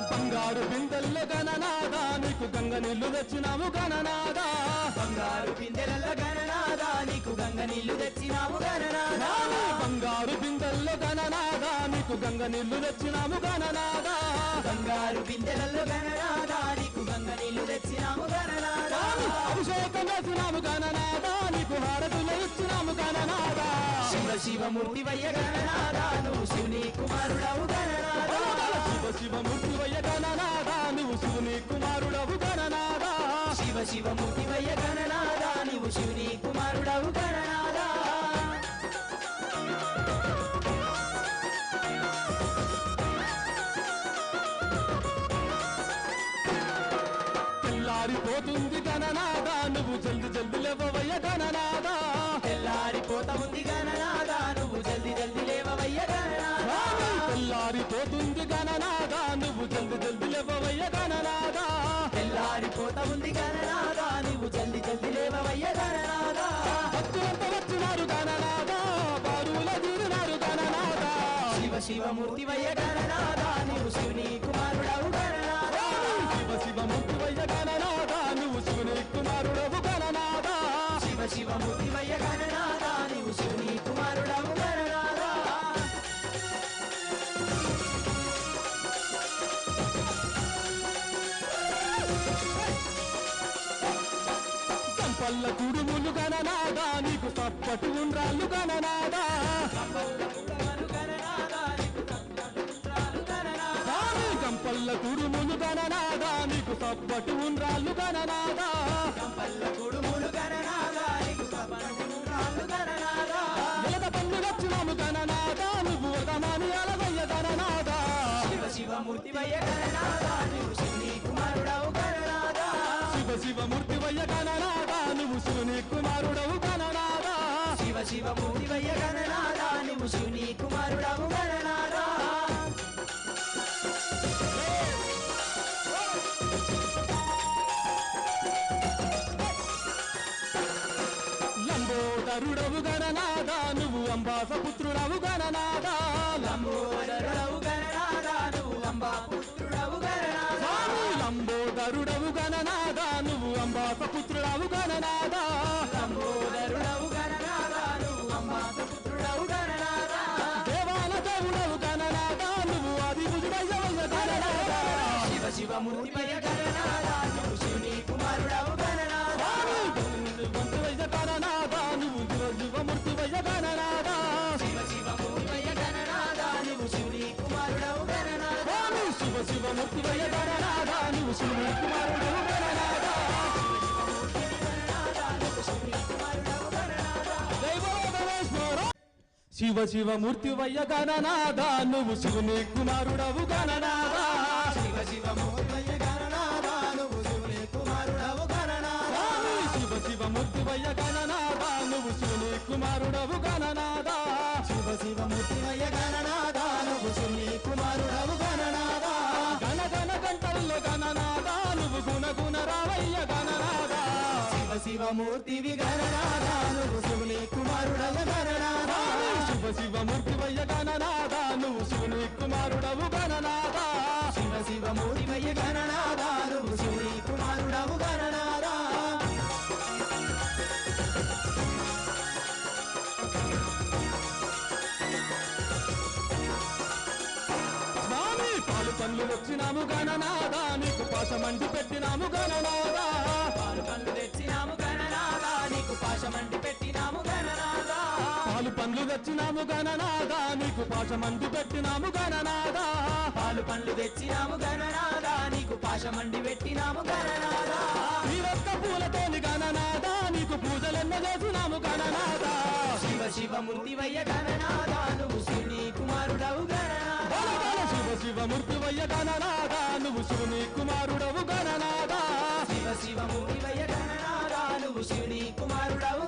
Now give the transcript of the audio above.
బంగారు బిందెల్లో గణనాదా నీకు గంగ నీళ్లు తెచ్చినాము గణనాదా బంగారు బిందెలలో గణనాదా నీకు గంగ నీళ్లు తెచ్చినాము గణనాదా బంగారు బిందెల్లో గణనాదా నీకు గంగ నీళ్లు తెచ్చినాము గణనాదా బంగారు బిందెలలో గణనాదా నీకు గంగ నీళ్లు తెచ్చినాము గణనాదా అభిషేకం చేసినాము గణనాదా నీకు హారతులు ఇచ్చినాము గణనాదా శివ శివమూర్తి వయ్య గణనాదా నువ్వు శివుని కుమారుడవు గణనాదా శివ శివమూర్తి వయ్య గణనాదా నువ్వు శివుని కుమారుడవు గణనాదా శివ శివమూర్తి వయ్య గణనాదా నువ్వు శివుని కుమారుడవు గణనాదా తెల్లారిపోతుంది గణనాదా నువ్వు జల్ది జల్ది లేవవయ్య గణనాదా తెల్లారిపోతా ఉంది గణనాదా నువ్వు జల్ది జల్ది లేవవయ్య గణనాదా తెల్లారిపోతుంది గణనాదా నువ్వు జల్ది జల్ది లేవవయ్య గణనాదా తెల్లారిపోతా ఉంది గణనాదా నువ్వు జల్ది జల్ది లేవవయ్య గణనాదా భక్తులంతా వచ్చినారు గణనాదా బారుల తీరినారు గణనాదా శివ శివమూర్తి వయ్య గణనాదా నువ్వు శివుని కుమారుడవు గణనాదా శివ శివమూర్తి వయ్య గణనాదా నువ్వు శివుని కుమారుడవు గణనాదా శివ శివమూర్తి వయ్య గణనాదా నువ్వు శివుని కుమారుడవు గణనాదా సంపల్ల కుడుములు గణనాదా నీకు తప్పటి ఉండ్రాళ్ళు గణనాదా కంపల్ల కుడుములు గణనాదా నీకు తప్పటి ఉండ్రాళ్ళు గణనాదా ఎలద పన్ను వచ్చినాము గణనాదా నువ్వు వదమాని అలవయ్య గణనాదా శివ శివమూర్తి వయ్య గణనాదా నువ్వు శివుని కుమారుడవు గణనాదా శివ శివమూర్తి వయ్య గణనాదా నువ్వు శివుని కుమారుడవు గణనాదా శివ శివమూర్తి వయ్య గణనాదా నువ్వు శివుని కుమారుడవు గణనాదా లంబోదరుడవు గణనాదా నువ్వు అంబాసపుత్రుడవు గణనాదా లంబోదరుడవు గణనాదా నువ్వు అంబాపుత్రుడవు గణనాదా లంబోదరుడవు గణనాదా నువ్వు అంబాసపుత్రుడవు గణనాదా లంబోదరుడవు గణనాదా నువ్వు అంబాపుత్రుడవు గణనాదా దేవాల దేవుడవు గణనాదా నువ్వు ఆదిభుజుడయ్యవయ్య గణనాదా శివ శివమూర్తి వయ్య గణనాదా నువ్వు శివుని కుమారుడవు గణనాదా వయ్య గణనాదా నువ్వు శివమూర్తి వయ్య గణనాదా శివ శివమూర్తి వయ్య గణనాదా నువ్వు శివుని కుమారుడవు గణనాదా శివ శివమూర్తి వయ్య గణనాదా నువ్వు శివుని కుమారుడవు గణనాదా శివ శివమూర్తి వయ్య గణనాదా నువ్వు శివుని కుమారుడవు గణనాదా శివ శివమూర్తి వయ్య గణనాదా నువ్వు శివుని కుమారుడవు గణనాదా శివ శివమూర్తి వయ్య గణనాదా నువ్వు శివుని కుమారుడవు గణనాదా శివ శివమూర్తి వయ్య గణనాదా నువ్వు శివుని కుమారుడవు గణనాదా గణ గణ గంటల్లో గణనాదా నువ్వు గుణ గుణ రావయ్య గణనాదా శివ శివమూర్తివి గణనాదా నువ్వు శివుని కుమారుడవు గణనాదా శివ శివమూర్తి వయ్య గణనాదా నువ్వు శివుని కుమారుడవు గణనాదా శివ శివమూర్తి వయ్య గణనాదా నువ్వు శివుని కుమారుడవు గణనాదా స్వామి పాలు పనులు వచ్చినాము గణనాదా నీకు పాశమంటి పెట్టినాము గణనాదా పాలు పండ్లు తెచ్చినాము గణనాదా నీకు పాశమంటి పెట్టినాము గణనాదా పాలు పండ్లు తెచ్చినాము గణనాదా నీకు పాశమంటి పెట్టినాము గణనాదా పాలు పండ్లు తెచ్చినాము గణనాదా నీకు పాశమండి పెట్టినాము గణనాదా ఈ రక్త పూలతోని గణనాదా నీకు పూజలెన్నో చేసినాము గణనాదా శివ శివమూర్తి వయ్య గణనాదా నువ్వు శివుని కుమారుడవు గణనాదా శివ శివమూర్తి వయ్య గణనాదా నువ్వు శివుని కుమారుడవు గణనాదా శివ శివమూర్తి వయ్య గణనాదా నువ్వు శివుని కుమారుడవు